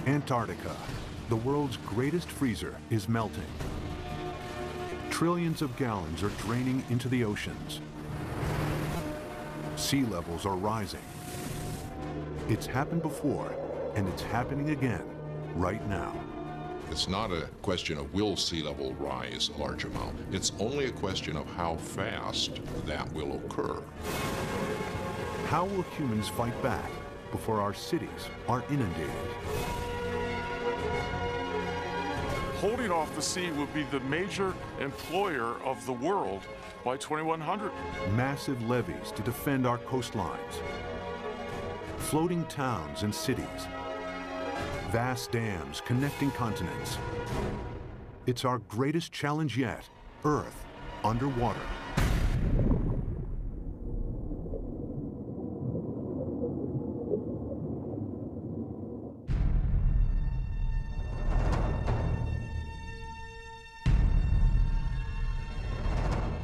Antarctica, the world's greatest freezer, is melting. Trillions of gallons are draining into the oceans. Sea levels are rising. It's happened before, and it's happening again, right now. It's not a question of will sea level rise a large amount. It's only a question of how fast that will occur. How will humans fight back before our cities are inundated? Holding off the sea would be the major employer of the world by 2100. Massive levees to defend our coastlines. Floating towns and cities. Vast dams connecting continents. It's our greatest challenge yet, Earth underwater.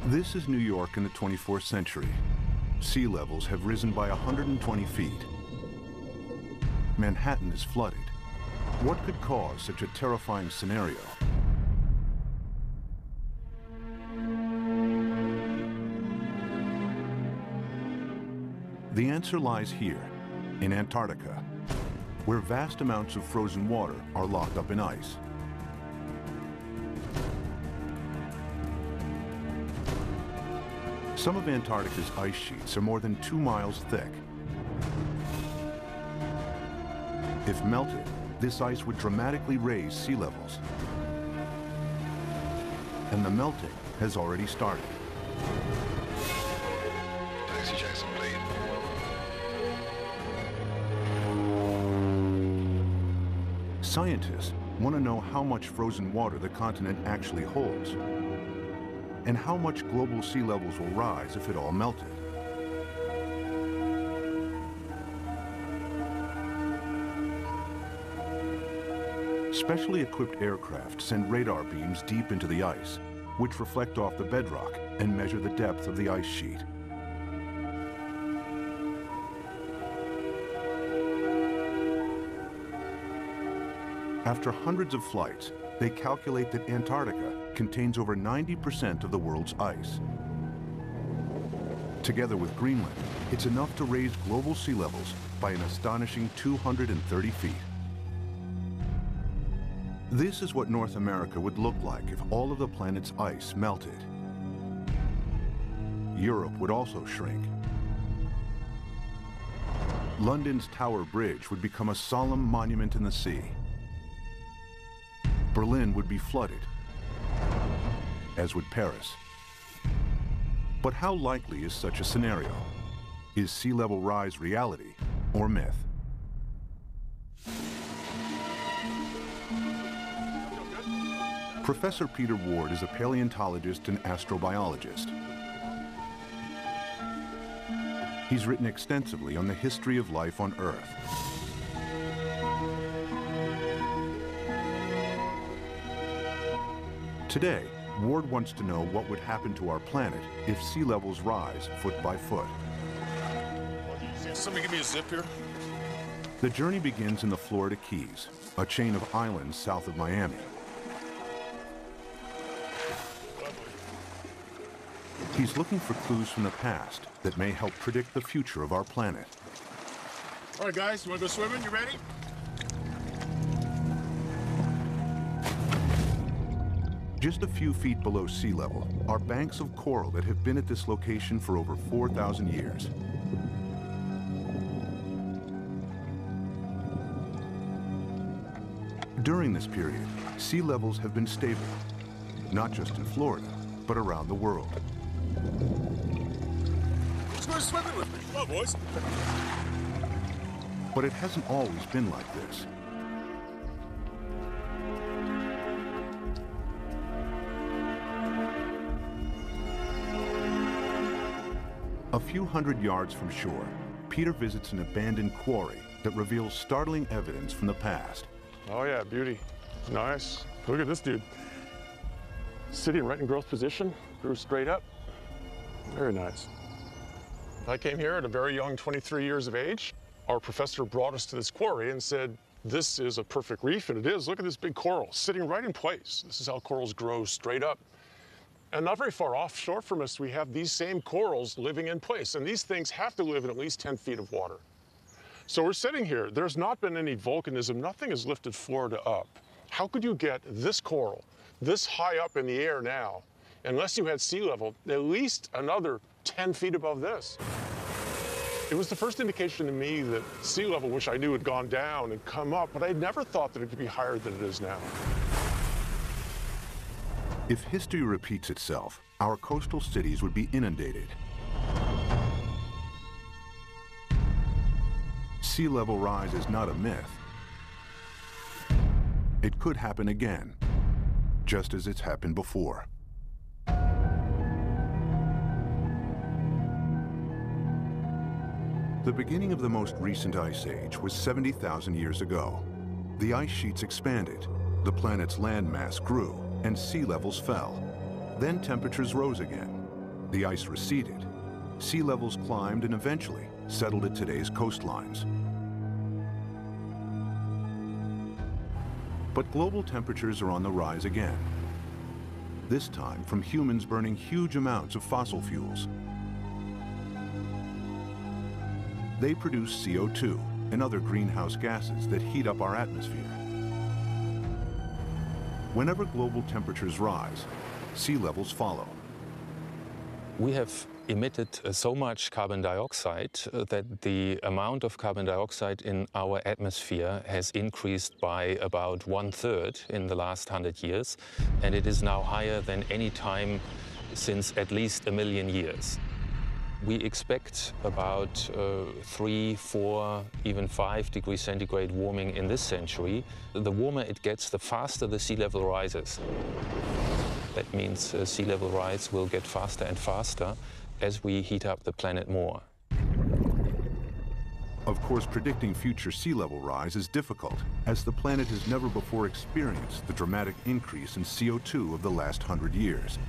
This is New York in the 24th century. Sea levels have risen by 120 feet. Manhattan is flooded. What could cause such a terrifying scenario? The answer lies here, in Antarctica, where vast amounts of frozen water are locked up in ice. Some of Antarctica's ice sheets are more than 2 miles thick. If melted, this ice would dramatically raise sea levels. And the melting has already started. Taxi Jackson, please. Scientists want to know how much frozen water the continent actually holds, and how much global sea levels will rise if it all melted. Specially equipped aircraft send radar beams deep into the ice, which reflect off the bedrock and measure the depth of the ice sheet. After hundreds of flights, they calculate that Antarctica contains over 90% of the world's ice. Together with Greenland, it's enough to raise global sea levels by an astonishing 230 feet. This is what North America would look like if all of the planet's ice melted. Europe would also shrink. London's Tower Bridge would become a solemn monument in the sea. Berlin would be flooded, as would Paris. But how likely is such a scenario? Is sea level rise reality or myth? Professor Peter Ward is a paleontologist and astrobiologist. He's written extensively on the history of life on Earth. Today, Ward wants to know what would happen to our planet if sea levels rise foot by foot. Somebody give me a zip here. The journey begins in the Florida Keys, a chain of islands south of Miami. He's looking for clues from the past that may help predict the future of our planet. All right, guys, you want to go swimming? You ready? Just a few feet below sea level are banks of coral that have been at this location for over 4,000 years. During this period, sea levels have been stable, not just in Florida, but around the world. Let's go swimming with me. Come on, boys. But it hasn't always been like this. A few hundred yards from shore, Peter visits an abandoned quarry that reveals startling evidence from the past. Oh yeah, beauty. Nice. Look at this dude. Sitting right in growth position, grew straight up. Very nice. I came here at a very young 23 years of age. Our professor brought us to this quarry and said, This is a perfect reef, and it is. Look at this big coral sitting right in place. This is how corals grow straight up. And not very far offshore from us, we have these same corals living in place. And these things have to live in at least 10 feet of water. So we're sitting here. There's not been any volcanism. Nothing has lifted Florida up. How could you get this coral this high up in the air now, unless you had sea level, at least another 10 feet above this? It was the first indication to me that sea level, which I knew had gone down and come up, but I never thought that it could be higher than it is now. If history repeats itself, our coastal cities would be inundated. Sea level rise is not a myth. It could happen again, just as it's happened before. The beginning of the most recent ice age was 70,000 years ago. The ice sheets expanded, the planet's landmass grew, and sea levels fell. Then temperatures rose again. The ice receded. Sea levels climbed and eventually settled at today's coastlines. But global temperatures are on the rise again. This time from humans burning huge amounts of fossil fuels. They produce CO2 and other greenhouse gases that heat up our atmosphere. Whenever global temperatures rise, sea levels follow. We have emitted so much carbon dioxide that the amount of carbon dioxide in our atmosphere has increased by about 1/3 in the last 100 years, and it is now higher than any time since at least 1 million years. We expect about 3, 4, even 5 degrees centigrade warming in this century. The warmer it gets, the faster the sea level rises. That means sea level rise will get faster and faster as we heat up the planet more. Of course, predicting future sea level rise is difficult, as the planet has never before experienced the dramatic increase in CO2 of the last 100 years.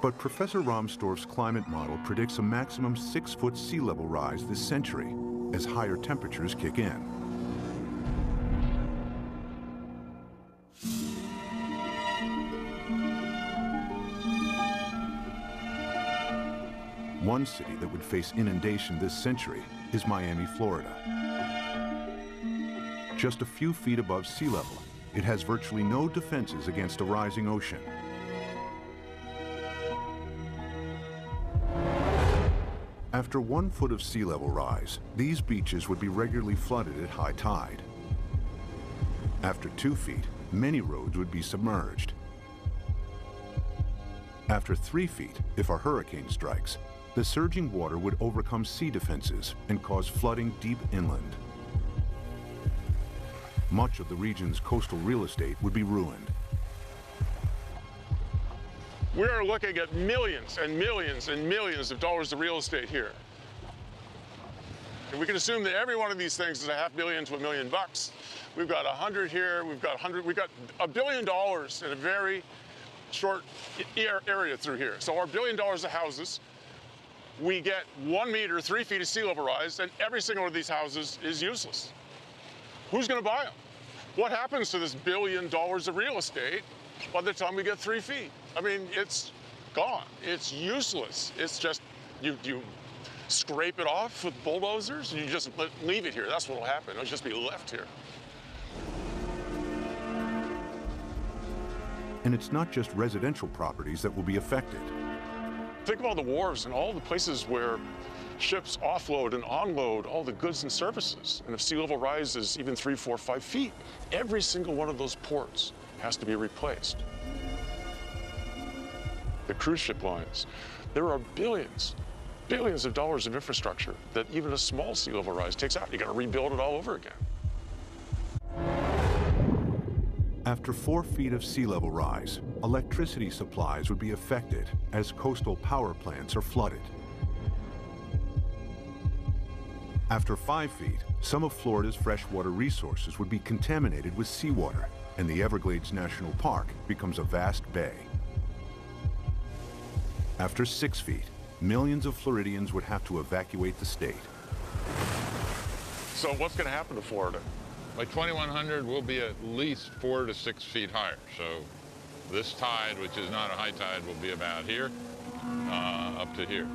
But Professor Rahmstorf's climate model predicts a maximum 6-foot sea level rise this century as higher temperatures kick in. One city that would face inundation this century is Miami, Florida. Just a few feet above sea level, it has virtually no defenses against a rising ocean. After 1 foot of sea level rise, these beaches would be regularly flooded at high tide. After 2 feet, many roads would be submerged. After 3 feet, if a hurricane strikes, the surging water would overcome sea defenses and cause flooding deep inland. Much of the region's coastal real estate would be ruined. We are looking at millions and millions and millions of dollars of real estate here. And we can assume that every one of these things is $500,000 to $1 million. We've got 100 here, we've got $1 billion in a very short area through here. So our $1 billion of houses, we get 1 meter, 3 feet of sea level rise, and every single one of these houses is useless. Who's gonna buy them? What happens to this $1 billion of real estate by the time we get 3 feet? I mean, it's gone. It's useless. It's just, you scrape it off with bulldozers, and you just leave it here. That's what'll happen. It'll just be left here. And it's not just residential properties that will be affected. Think of all the wharves and all the places where ships offload and onload all the goods and services. And if sea level rises even 3, 4, 5 feet, every single one of those ports has to be replaced. The cruise ship lines, there are billions of dollars of infrastructure that even a small sea level rise takes out. You got to rebuild it all over again. After 4 feet of sea level rise, electricity supplies would be affected as coastal power plants are flooded. After 5 feet, some of Florida's freshwater resources would be contaminated with seawater, and the Everglades National Park becomes a vast bay. After 6 feet, millions of Floridians would have to evacuate the state. So what's going to happen to Florida? By 2100, we'll be at least 4 to 6 feet higher. So this tide, which is not a high tide, will be about here, up to here.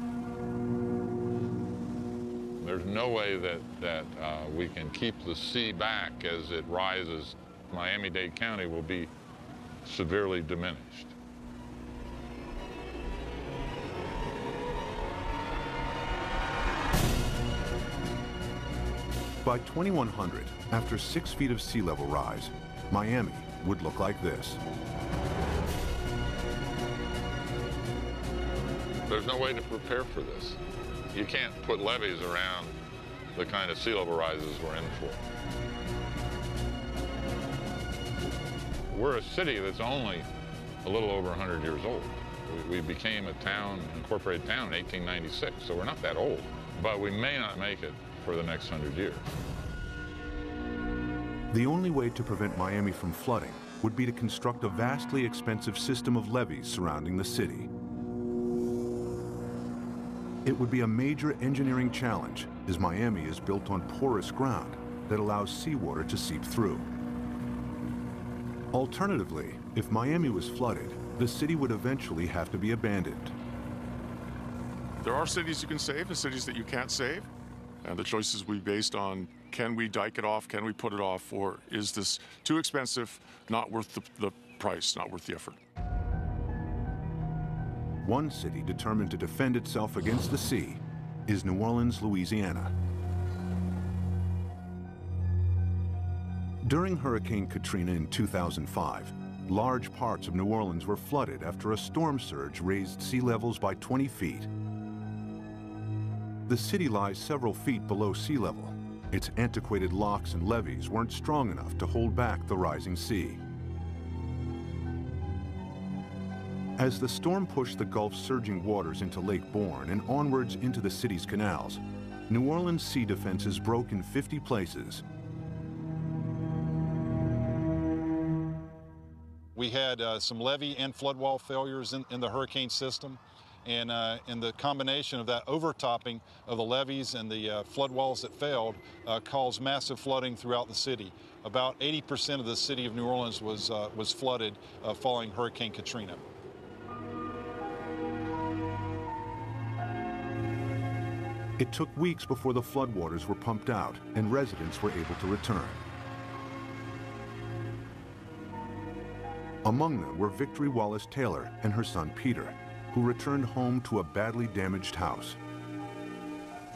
There's no way that we can keep the sea back as it rises. Miami-Dade County will be severely diminished. By 2100, after 6 feet of sea level rise, Miami would look like this. There's no way to prepare for this. You can't put levees around the kind of sea level rises we're in for. We're a city that's only a little over 100 years old. We became a town, incorporated town in 1896, so we're not that old. But we may not make it for the next 100 years. The only way to prevent Miami from flooding would be to construct a vastly expensive system of levees surrounding the city. It would be a major engineering challenge, as Miami is built on porous ground that allows seawater to seep through. Alternatively, if Miami was flooded, the city would eventually have to be abandoned. There are cities you can save and cities that you can't save. And the choices will be based on, can we dike it off, can we put it off, or is this too expensive, not worth the price, not worth the effort. One city determined to defend itself against the sea is New Orleans, Louisiana. During Hurricane Katrina in 2005, large parts of New Orleans were flooded after a storm surge raised sea levels by 20 feet. The city lies several feet below sea level. Its antiquated locks and levees weren't strong enough to hold back the rising sea. As the storm pushed the Gulf's surging waters into Lake Borgne and onwards into the city's canals, New Orleans' sea defenses broke in 50 places. We had some levee and flood wall failures in the hurricane system. And the combination of that overtopping of the levees and the flood walls that failed caused massive flooding throughout the city. About 80% of the city of New Orleans was flooded following Hurricane Katrina. It took weeks before the floodwaters were pumped out and residents were able to return. Among them were Victory Wallace Taylor and her son Peter, who returned home to a badly damaged house.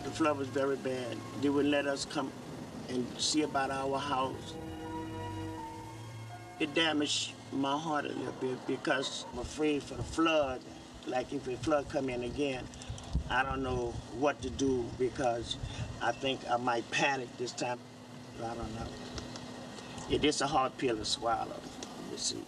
The flood was very bad. They wouldn't let us come and see about our house. It damaged my heart a little bit because I'm afraid for the flood. Like if the flood come in again, I don't know what to do because I think I might panic this time. I don't know. It is a hard pill to swallow, you see.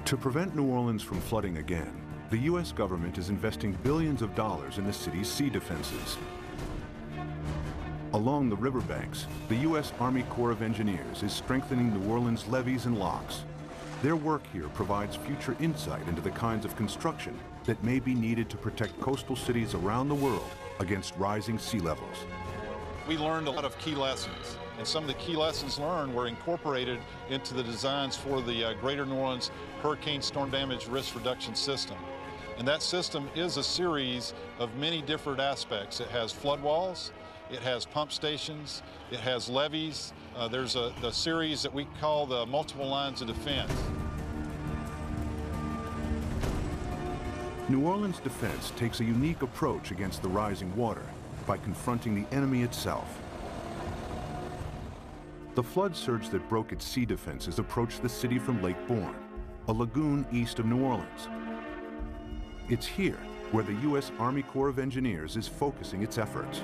To prevent New Orleans from flooding again, the U.S. government is investing billions of dollars in the city's sea defenses. Along the riverbanks, the U.S. Army Corps of Engineers is strengthening New Orleans' levees and locks. Their work here provides future insight into the kinds of construction that may be needed to protect coastal cities around the world against rising sea levels. We learned a lot of key lessons, and some of the key lessons learned were incorporated into the designs for the Greater New Orleans Hurricane Storm Damage Risk Reduction System. And that system is a series of many different aspects. It has flood walls, it has pump stations, it has levees. There's the series that we call the multiple lines of defense. New Orleans' defense takes a unique approach against the rising water by confronting the enemy itself. The flood surge that broke its sea defenses approached the city from Lake Borgne, a lagoon east of New Orleans. It's here where the U.S. Army Corps of Engineers is focusing its efforts.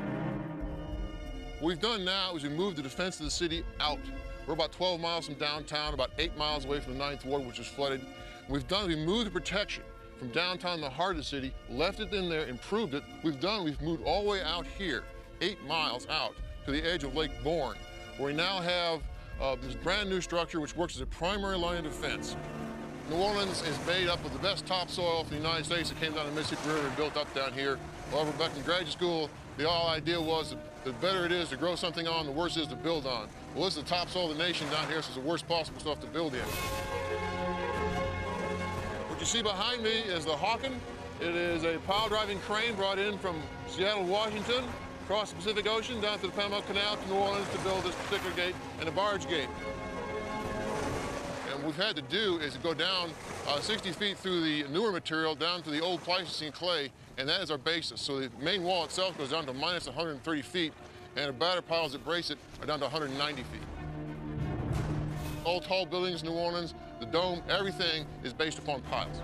What we've done now is we moved the defense of the city out. We're about 12 miles from downtown, about 8 miles away from the 9th Ward, which is flooded. We moved the protection from downtown, the heart of the city, left it in there, improved it. We've moved all the way out here, 8 miles out to the edge of Lake Borgne, where we now have this brand new structure which works as a primary line of defense. New Orleans is made up of the best topsoil from the United States that came down the Mississippi River and built up down here. However, back in graduate school, the whole idea was that the better it is to grow something on, the worse it is to build on. Well, this is the topsoil of the nation down here, so it's the worst possible stuff to build in. What you see behind me is the Hawken. It is a pile-driving crane brought in from Seattle, Washington, across the Pacific Ocean, down to the Panama Canal to New Orleans to build this particular gate and a barge gate. And what we've had to do is go down 60 feet through the newer material down to the old Pleistocene clay, and that is our basis. So the main wall itself goes down to minus 130 feet, and the batter piles that brace it are down to 190 feet. All tall buildings in New Orleans, the dome, everything is based upon piles.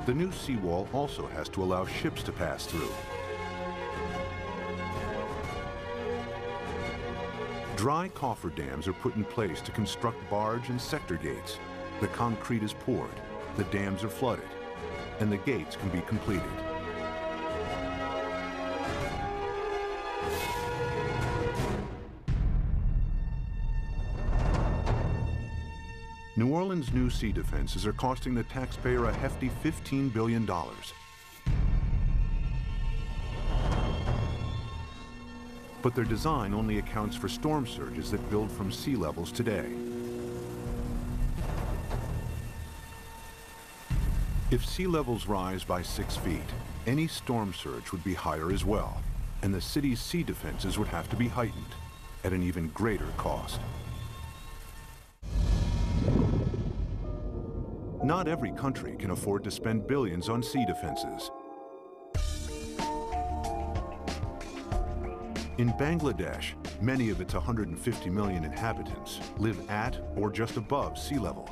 The new seawall also has to allow ships to pass through. Dry cofferdams are put in place to construct barge and sector gates. The concrete is poured, the dams are flooded, and the gates can be completed. New Orleans' new sea defenses are costing the taxpayer a hefty $15 billion. But their design only accounts for storm surges that build from sea levels today. If sea levels rise by 6 feet, any storm surge would be higher as well, and the city's sea defenses would have to be heightened at an even greater cost. Not every country can afford to spend billions on sea defenses. In Bangladesh, many of its 150 million inhabitants live at or just above sea level.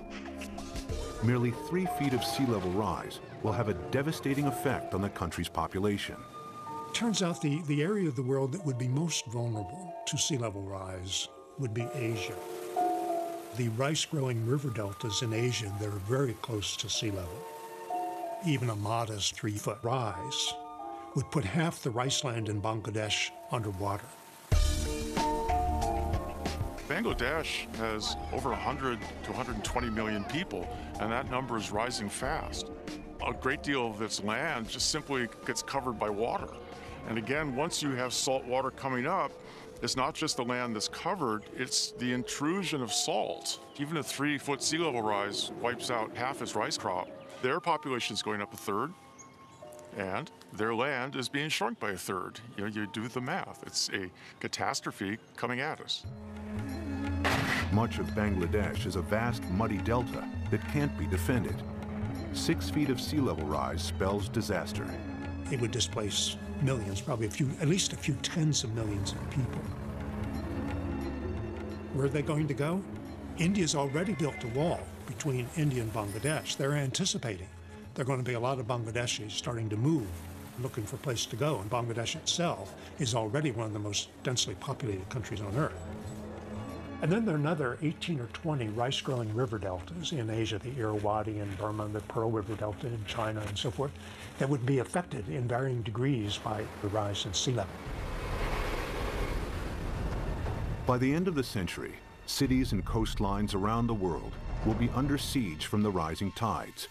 Merely 3 feet of sea level rise will have a devastating effect on the country's population. Turns out the area of the world that would be most vulnerable to sea level rise would be Asia. The rice-growing river deltas in Asia, they're very close to sea level. Even a modest 3-foot rise would put half the rice land in Bangladesh underwater. Bangladesh has over 100 to 120 million people, and that number is rising fast. A great deal of its land just simply gets covered by water. And again, once you have salt water coming up, it's not just the land that's covered, it's the intrusion of salt. Even a 3-foot sea level rise wipes out half its rice crop. Their population is going up a third, and their land is being shrunk by a third. You know, you do the math. It's a catastrophe coming at us. Much of Bangladesh is a vast muddy delta that can't be defended. 6 feet of sea level rise spells disaster. It would displace millions, probably at least a few tens of millions of people. Where are they going to go? India's already built a wall between India and Bangladesh. They're anticipating there are going to be a lot of Bangladeshis starting to move, looking for a place to go, and Bangladesh itself is already one of the most densely populated countries on Earth. And then there are another 18 or 20 rice-growing river deltas in Asia, the Irrawaddy in Burma, the Pearl River Delta in China, and so forth, that would be affected in varying degrees by the rise in sea level. By the end of the century, cities and coastlines around the world will be under siege from the rising tides.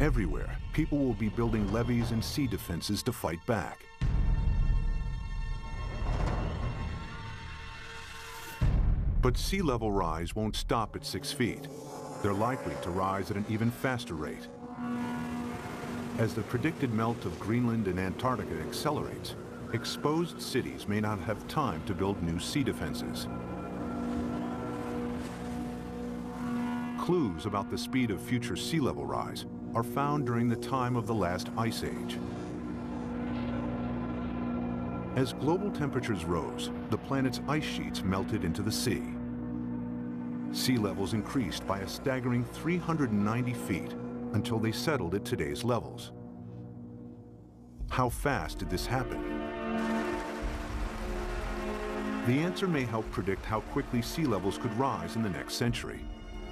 Everywhere, people will be building levees and sea defenses to fight back. But sea level rise won't stop at 6 feet. They're likely to rise at an even faster rate. As the predicted melt of Greenland and Antarctica accelerates, exposed cities may not have time to build new sea defenses. Clues about the speed of future sea level rise are found during the time of the last ice age. As global temperatures rose, the planet's ice sheets melted into the sea. Sea levels increased by a staggering 390 feet until they settled at today's levels. How fast did this happen? The answer may help predict how quickly sea levels could rise in the next century,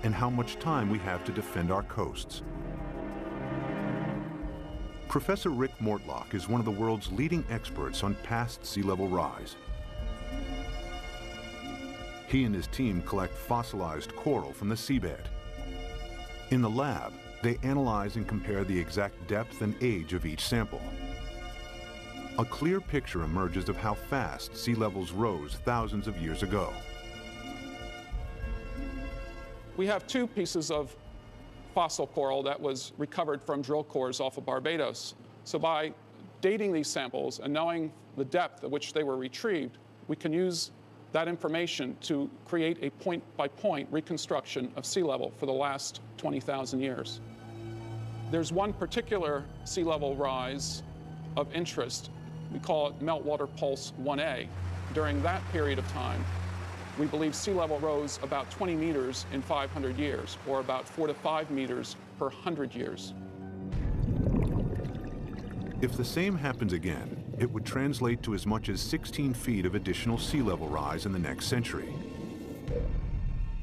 and how much time we have to defend our coasts. Professor Rick Mortlock is one of the world's leading experts on past sea level rise. He and his team collect fossilized coral from the seabed. In the lab, they analyze and compare the exact depth and age of each sample. A clear picture emerges of how fast sea levels rose thousands of years ago. We have two pieces of fossil coral that was recovered from drill cores off of Barbados. So by dating these samples and knowing the depth at which they were retrieved, we can use that information to create a point-by-point reconstruction of sea level for the last 20,000 years. There's one particular sea level rise of interest. We call it Meltwater Pulse 1A. During that period of time, we believe sea level rose about 20 meters in 500 years, or about 4 to 5 meters per 100 years. If the same happens again, it would translate to as much as 16 feet of additional sea level rise in the next century.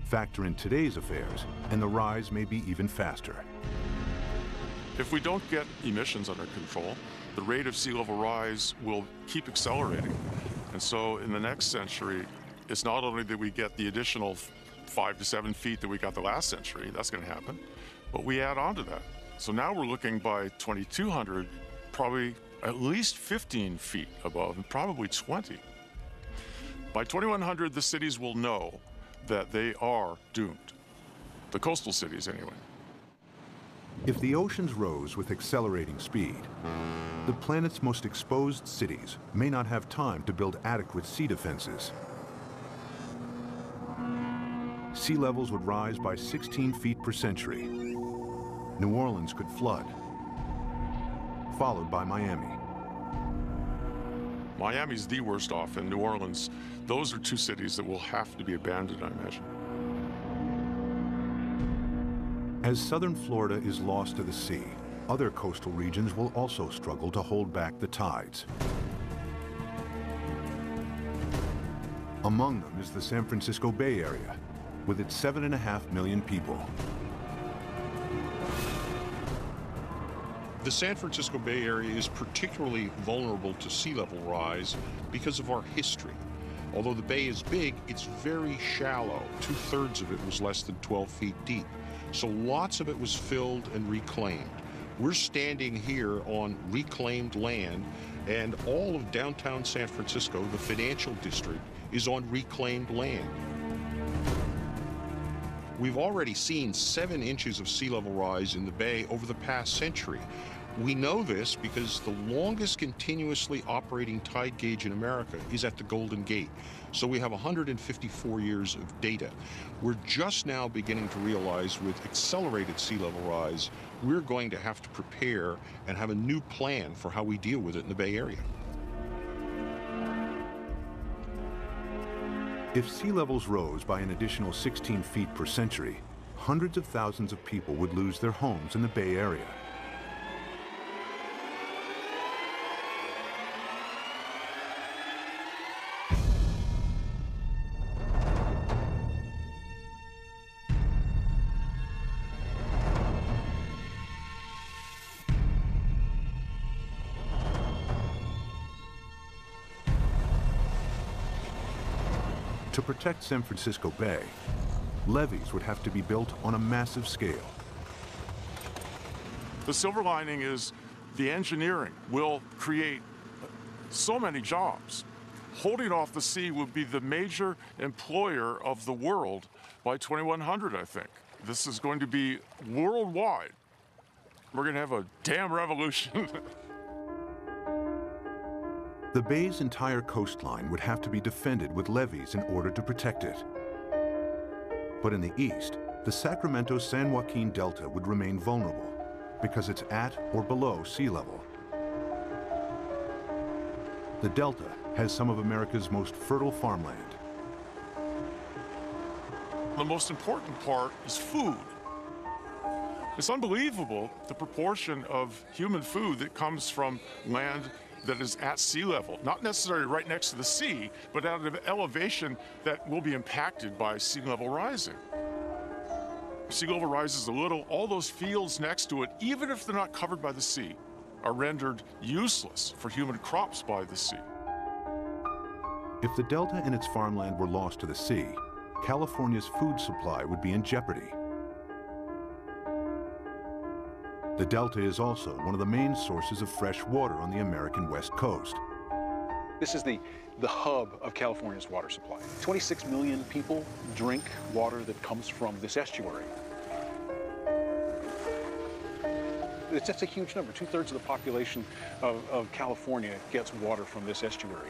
Factor in today's affairs, and the rise may be even faster. If we don't get emissions under control, the rate of sea level rise will keep accelerating. And so in the next century, it's not only that we get the additional 5 to 7 feet that we got the last century, that's going to happen, but we add on to that. So now we're looking by 2200, probably at least 15 feet above, and probably 20. By 2100, the cities will know that they are doomed. The coastal cities, anyway. If the oceans rose with accelerating speed, the planet's most exposed cities may not have time to build adequate sea defenses. Sea levels would rise by 16 feet per century. New Orleans could flood, followed by Miami. Miami's the worst off, and New Orleans, those are two cities that will have to be abandoned, I imagine. As southern Florida is lost to the sea, other coastal regions will also struggle to hold back the tides. Among them is the San Francisco Bay Area, with its 7.5 million people. The San Francisco Bay Area is particularly vulnerable to sea level rise because of our history. Although the bay is big, it's very shallow. 2/3 of it was less than 12 feet deep. So lots of it was filled and reclaimed. We're standing here on reclaimed land, and all of downtown San Francisco, the financial district, is on reclaimed land. We've already seen 7 inches of sea level rise in the bay over the past century. We know this because the longest continuously operating tide gauge in America is at the Golden Gate. So we have 154 years of data. We're just now beginning to realize with accelerated sea level rise, we're going to have to prepare and have a new plan for how we deal with it in the Bay Area. If sea levels rose by an additional 16 feet per century, hundreds of thousands of people would lose their homes in the Bay Area. To protect San Francisco Bay, levees would have to be built on a massive scale. The silver lining is the engineering will create so many jobs. Holding off the sea will be the major employer of the world by 2100, I think. This is going to be worldwide. We're going to have a damn revolution. The bay's entire coastline would have to be defended with levees in order to protect it. But in the east, the Sacramento-San Joaquin Delta would remain vulnerable because it's at or below sea level. The Delta has some of America's most fertile farmland. The most important part is food. It's unbelievable the proportion of human food that comes from land that is at sea level, not necessarily right next to the sea, but at an elevation that will be impacted by sea level rising. Sea level rises a little, all those fields next to it, even if they're not covered by the sea, are rendered useless for human crops by the sea. If the Delta and its farmland were lost to the sea, California's food supply would be in jeopardy. The Delta is also one of the main sources of fresh water on the American West Coast. This is the hub of California's water supply. 26 million people drink water that comes from this estuary. It's just a huge number. 2/3 of the population of California gets water from this estuary.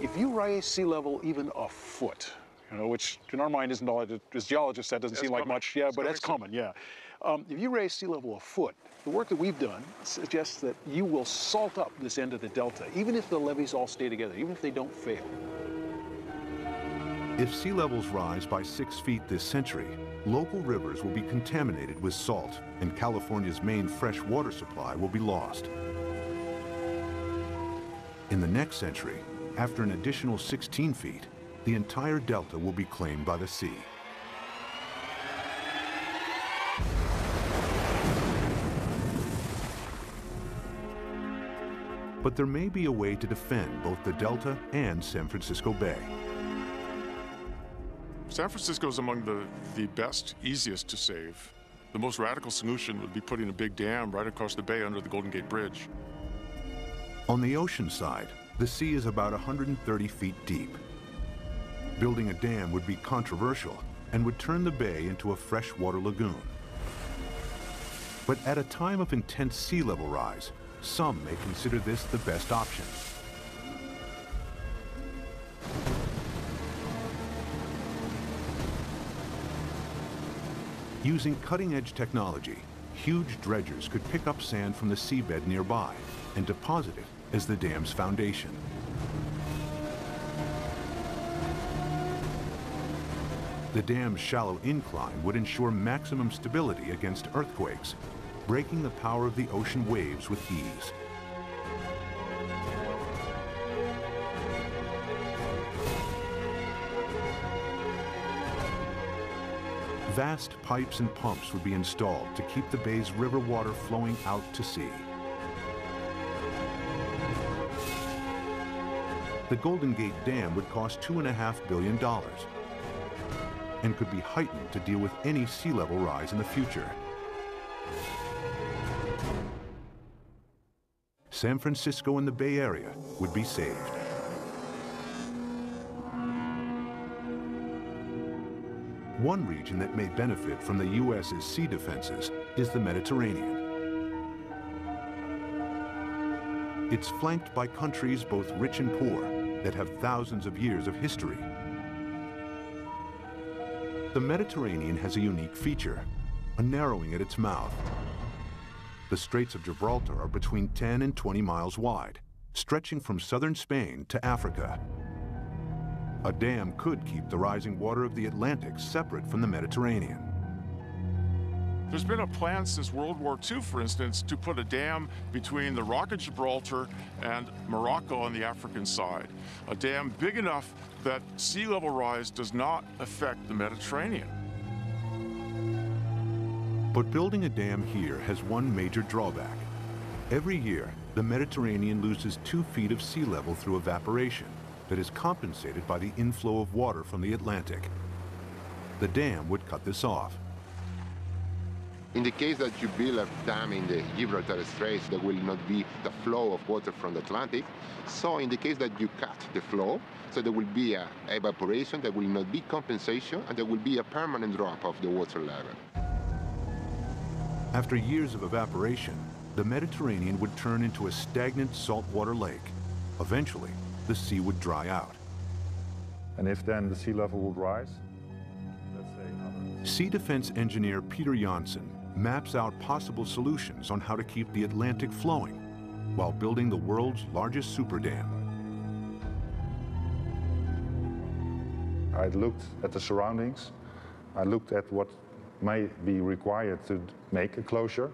If you raise sea level even a foot, you know, which in our mind isn't all, as geologists, that doesn't seem like much, yeah, but that's common, yeah. If you raise sea level a foot, the work that we've done suggests that you will salt up this end of the delta, even if the levees all stay together, even if they don't fail. If sea levels rise by 6 feet this century, local rivers will be contaminated with salt, and California's main fresh water supply will be lost. In the next century, after an additional 16 feet, the entire delta will be claimed by the sea. But there may be a way to defend both the delta and San Francisco Bay. San Francisco is among the best, easiest to save. The most radical solution would be putting a big dam right across the bay under the Golden Gate Bridge. On the ocean side, the sea is about 130 feet deep. Building a dam would be controversial and would turn the bay into a freshwater lagoon. But at a time of intense sea level rise, some may consider this the best option. Using cutting-edge technology, huge dredgers could pick up sand from the seabed nearby and deposit it as the dam's foundation. The dam's shallow incline would ensure maximum stability against earthquakes, breaking the power of the ocean waves with ease. Vast pipes and pumps would be installed to keep the bay's river water flowing out to sea. The Golden Gate Dam would cost $2.5 billion and could be heightened to deal with any sea level rise in the future. San Francisco and the Bay Area would be saved. One region that may benefit from the U.S.'s sea defenses is the Mediterranean. It's flanked by countries both rich and poor that have thousands of years of history. The Mediterranean has a unique feature, a narrowing at its mouth. The Straits of Gibraltar are between 10 and 20 miles wide, stretching from southern Spain to Africa. A dam could keep the rising water of the Atlantic separate from the Mediterranean. There's been a plan since World War II, for instance, to put a dam between the Rock of Gibraltar and Morocco on the African side. A dam big enough that sea level rise does not affect the Mediterranean. But building a dam here has one major drawback. Every year, the Mediterranean loses 2 feet of sea level through evaporation that is compensated by the inflow of water from the Atlantic. The dam would cut this off. In the case that you build a dam in the Gibraltar Straits, there will not be the flow of water from the Atlantic. So in the case that you cut the flow, so there will be a evaporation, there will not be compensation, and there will be a permanent drop of the water level. After years of evaporation, the Mediterranean would turn into a stagnant saltwater lake. Eventually, the sea would dry out. And if then the sea level would rise, let's say Sea defense engineer Peter Janssen maps out possible solutions on how to keep the Atlantic flowing while building the world's largest super dam. I looked at the surroundings. I looked at what may be required to make a closure.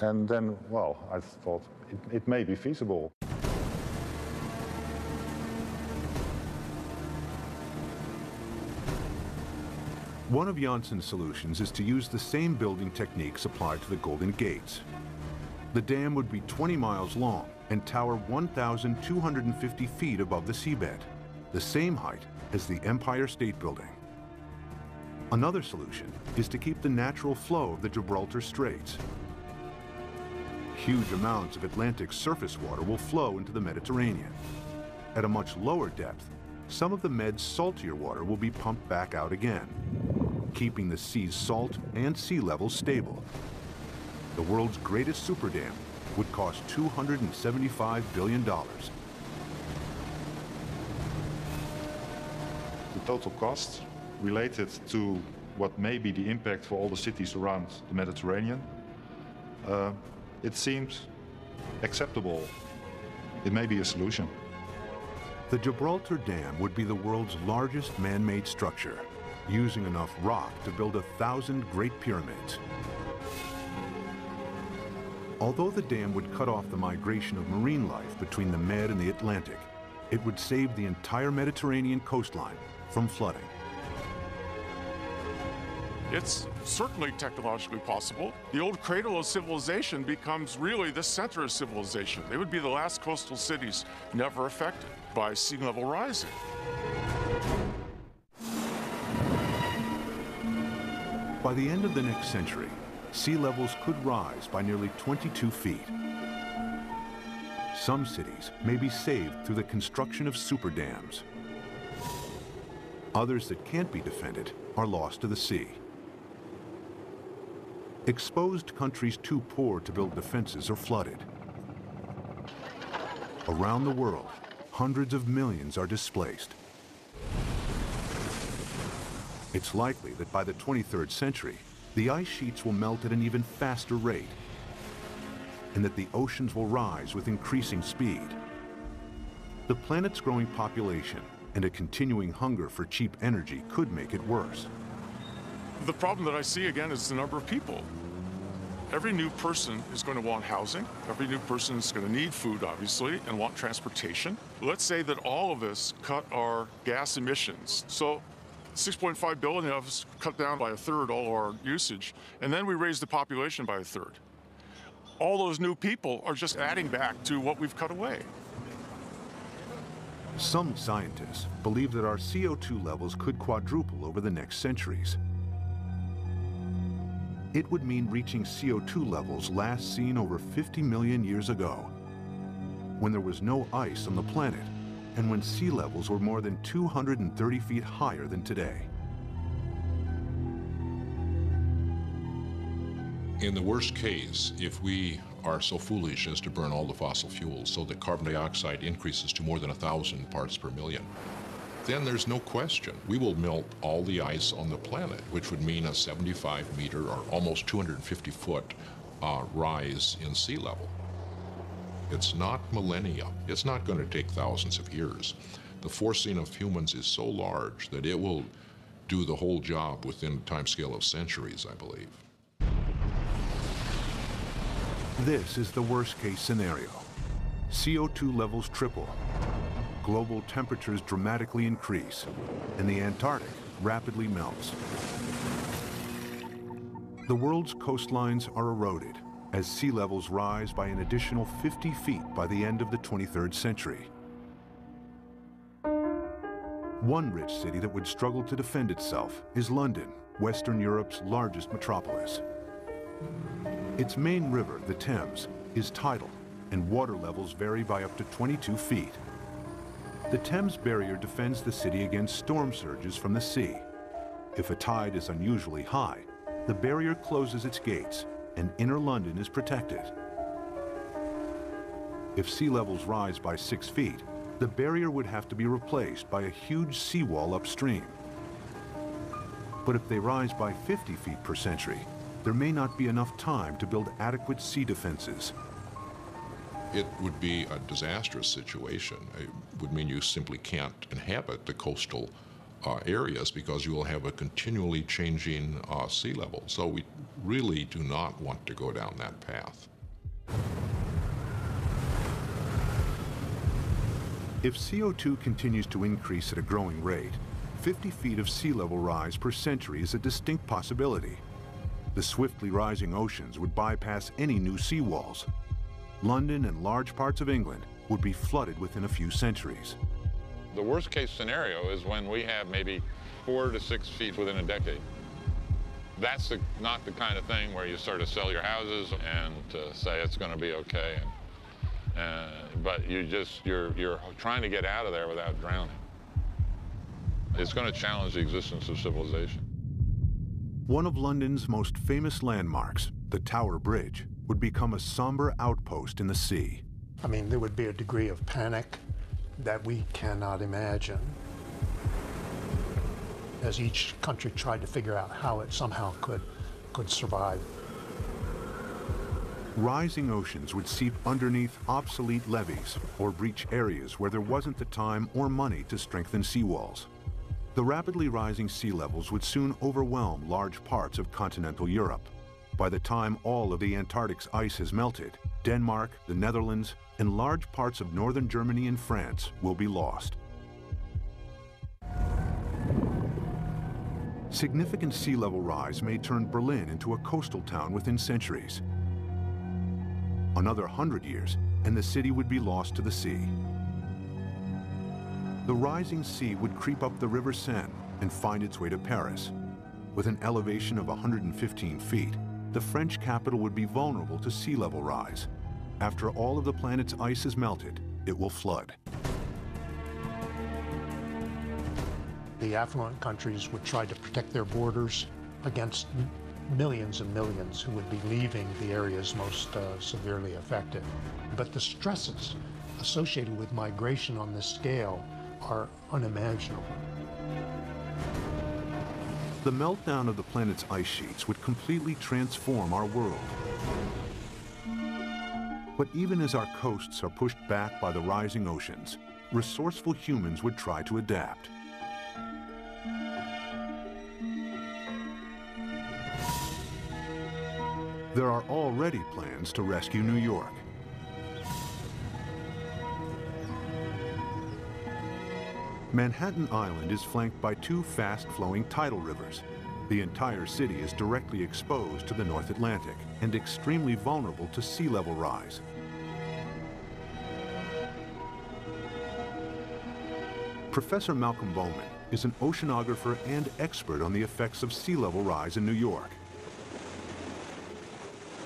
And then, well, I thought it may be feasible. One of Janssen's solutions is to use the same building techniques applied to the Golden Gates. The dam would be 20 miles long and tower 1,250 feet above the seabed. the same height as the Empire State Building. Another solution is to keep the natural flow of the Gibraltar Straits. Huge amounts of Atlantic surface water will flow into the Mediterranean. At a much lower depth, some of the Med's saltier water will be pumped back out again, keeping the sea's salt and sea level stable. The world's greatest super dam would cost $275 billion. The total cost related to what may be the impact for all the cities around the Mediterranean, it seems acceptable. It may be a solution. The Gibraltar Dam would be the world's largest man-made structure, using enough rock to build 1,000 Great Pyramids. Although the dam would cut off the migration of marine life between the Med and the Atlantic, it would save the entire Mediterranean coastline from flooding. It's certainly technologically possible. The old cradle of civilization becomes really the center of civilization. They would be the last coastal cities never affected by sea level rising. By the end of the next century, sea levels could rise by nearly 22 feet. Some cities may be saved through the construction of super dams. Others that can't be defended are lost to the sea. Exposed countries too poor to build defenses are flooded. Around the world, hundreds of millions are displaced. It's likely that by the 23rd century, the ice sheets will melt at an even faster rate, and that the oceans will rise with increasing speed. The planet's growing population and a continuing hunger for cheap energy could make it worse. The problem that I see again is the number of people. Every new person is going to want housing. Every new person is going to need food, obviously, and want transportation. Let's say that all of us cut our gas emissions. So 6.5 billion of us cut down by 1/3 all our usage, and then we raise the population by 1/3. All those new people are just adding back to what we've cut away. Some scientists believe that our CO2 levels could quadruple over the next centuries. It would mean reaching CO2 levels last seen over 50 million years ago, when there was no ice on the planet and when sea levels were more than 230 feet higher than today. In the worst case, if we are so foolish as to burn all the fossil fuels so that carbon dioxide increases to more than 1,000 parts per million, then there's no question we will melt all the ice on the planet, which would mean a 75-meter or almost 250-foot rise in sea level. It's not millennia. It's not going to take thousands of years. The forcing of humans is so large that it will do the whole job within a timescale of centuries, I believe. This is the worst-case scenario. CO2 levels triple, global temperatures dramatically increase, and the Antarctic rapidly melts. The world's coastlines are eroded as sea levels rise by an additional 50 feet by the end of the 23rd century. One rich city that would struggle to defend itself is London, Western Europe's largest metropolis. Its main river, the Thames, is tidal, and water levels vary by up to 22 feet. The Thames barrier defends the city against storm surges from the sea. If a tide is unusually high, the barrier closes its gates, and inner London is protected. If sea levels rise by 6 feet, the barrier would have to be replaced by a huge seawall upstream. But if they rise by 50 feet per century, there may not be enough time to build adequate sea defenses. It would be a disastrous situation. It would mean you simply can't inhabit the coastal areas because you will have a continually changing sea level. So we really do not want to go down that path. If CO2 continues to increase at a growing rate, 50 feet of sea level rise per century is a distinct possibility. The swiftly rising oceans would bypass any new seawalls. London and large parts of England would be flooded within a few centuries. The worst case scenario is when we have maybe 4 to 6 feet within a decade. That's not the kind of thing where you sort of sell your houses and say it's going to be okay. But you're trying to get out of there without drowning. It's going to challenge the existence of civilization. One of London's most famous landmarks, the Tower Bridge, would become a somber outpost in the sea. I mean, there would be a degree of panic that we cannot imagine as each country tried to figure out how it somehow could survive. Rising oceans would seep underneath obsolete levees or breach areas where there wasn't the time or money to strengthen seawalls. The rapidly rising sea levels would soon overwhelm large parts of continental Europe. By the time all of the Antarctic's ice has melted, Denmark, the Netherlands, and large parts of northern Germany and France will be lost. Significant sea level rise may turn Berlin into a coastal town within centuries. Another 100 years, and the city would be lost to the sea. The rising sea would creep up the River Seine and find its way to Paris. With an elevation of 115 feet, the French capital would be vulnerable to sea level rise. After all of the planet's ice is melted, it will flood. The affluent countries would try to protect their borders against millions and millions who would be leaving the areas most severely affected. But the stresses associated with migration on this scale are unimaginable. The meltdown of the planet's ice sheets would completely transform our world. But even as our coasts are pushed back by the rising oceans, resourceful humans would try to adapt. There are already plans to rescue New York. Manhattan Island is flanked by 2 fast-flowing tidal rivers. The entire city is directly exposed to the North Atlantic and extremely vulnerable to sea level rise. Professor Malcolm Bowman is an oceanographer and expert on the effects of sea level rise in New York.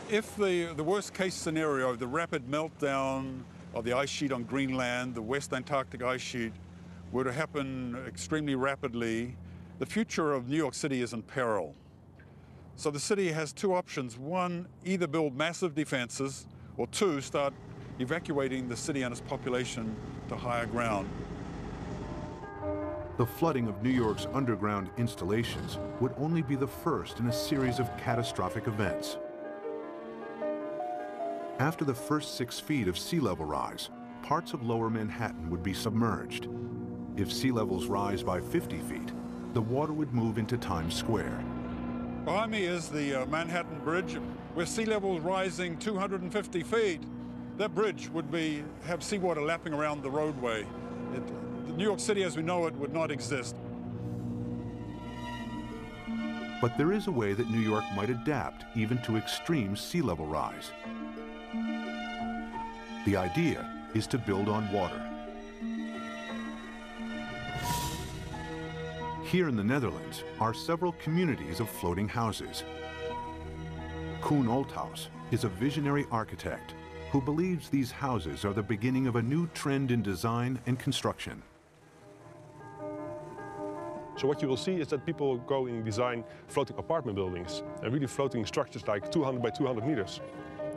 If the worst case scenario of the rapid meltdown of the ice sheet on Greenland, the West Antarctic ice sheet, were to happen extremely rapidly, the future of New York City is in peril. So the city has 2 options. 1, either build massive defenses, or 2, start evacuating the city and its population to higher ground. The flooding of New York's underground installations would only be the first in a series of catastrophic events. After the first 6 feet of sea level rise, parts of lower Manhattan would be submerged. If sea levels rise by 50 feet, the water would move into Times Square. Behind me is the Manhattan Bridge. With sea levels rising 250 feet, that bridge would have seawater lapping around the roadway. New York City as we know it would not exist. But there is a way that New York might adapt even to extreme sea level rise. The idea is to build on water. Here in the Netherlands are several communities of floating houses. Koen Olthaus is a visionary architect who believes these houses are the beginning of a new trend in design and construction. So what you will see is that people go and design floating apartment buildings and really floating structures like 200 by 200 meters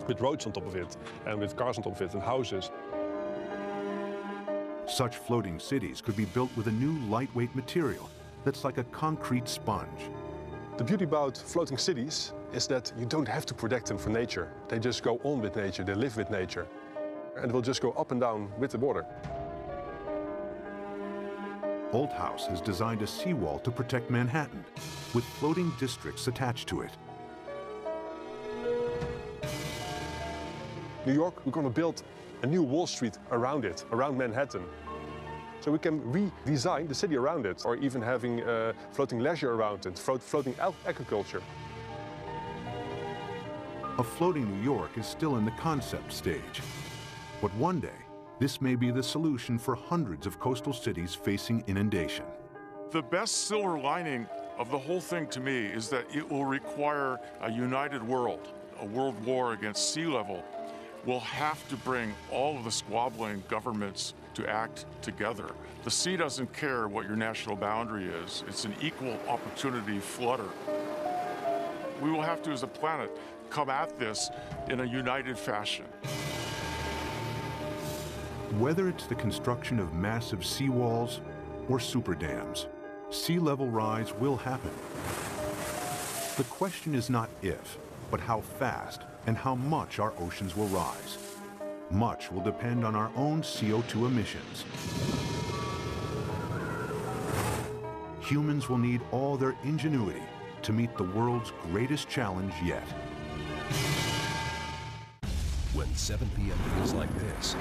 with roads on top of it and with cars on top of it and houses. Such floating cities could be built with a new lightweight material that's like a concrete sponge. The beauty about floating cities is that you don't have to protect them from nature. They just go on with nature, they live with nature. And it will just go up and down with the water. Olthaus has designed a seawall to protect Manhattan, with floating districts attached to it. New York, we're going to build a new Wall Street around it, around Manhattan. So we can redesign the city around it, or even having floating leisure around it, floating agriculture. A floating New York is still in the concept stage. But one day, this may be the solution for hundreds of coastal cities facing inundation. The best silver lining of the whole thing to me is that it will require a united world. A world war against sea level will have to bring all of the squabbling governments to act together. The sea doesn't care what your national boundary is. It's an equal opportunity flutter. We will have to, as a planet, come at this in a united fashion. Whether it's the construction of massive seawalls or super dams, sea level rise will happen. The question is not if, but how fast and how much our oceans will rise. Much will depend on our own CO2 emissions. Humans will need all their ingenuity to meet the world's greatest challenge yet. When 7 p.m. feels like this,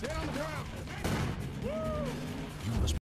Down, down.